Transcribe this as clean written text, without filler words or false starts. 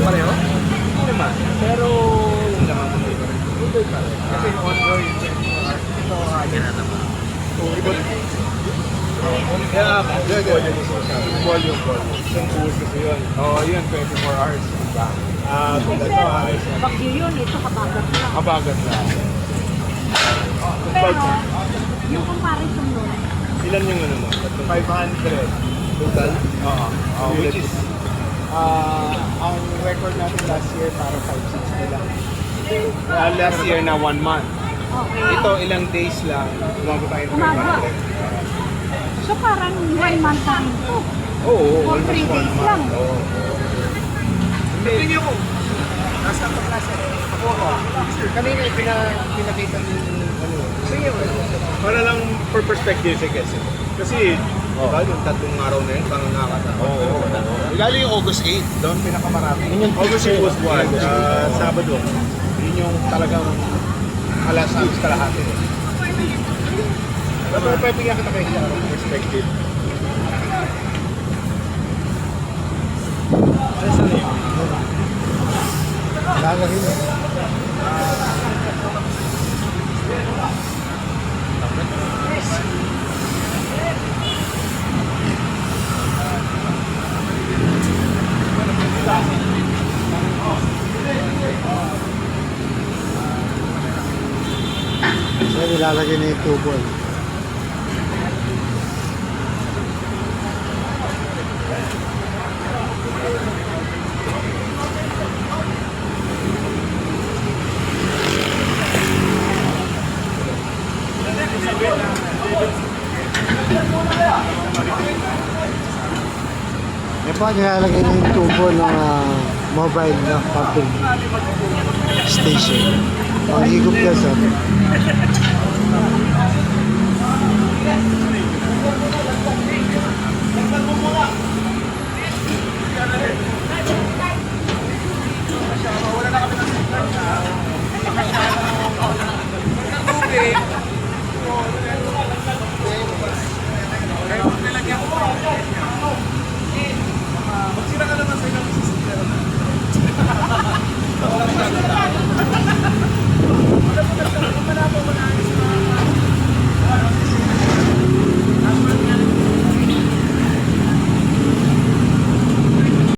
Pareho? Hindi naman. Pero hindi naman Hondoy pa rin. Kasi Hondoy, ito Yan na naman. Yeah, volume. Isang buhos kasi yun. Oo, yun, 24 hours. Diba? Kung ito, ayos yan. Bagyo yun, ito kabagat lang. Kabagat na. Pero, yung comparison nun, Ilan yung ano mo? 500 total? Oo. Which is, ang record natin last year para 560 lang. Last year na 1 month. okay. Ito, ilang days lang, umabot tayo ng Umaga. 500. So parang 1 month na rin ito. Oo, For almost 3 1 days month. lang. Oo. Hindi ko. Nasa pa klase. Ako. Kanina pinakita ni ano. Sige, para lang for perspective I guess. Kasi diba, yung tatlong araw na yun, parang nakakatawa. Oo. Lalo yung August 8, doon pinakamarami. August 8 was what? Sabado. Yun yung talagang alas 6 kalahati. Pero pwede nga kita kayo sa perspective. Ano na yun? Lalagin mo. So, nilalagay na yung tubo. Eh po, nilalagay na yung tubo ng mobile na pumping station. Ang higop ka sa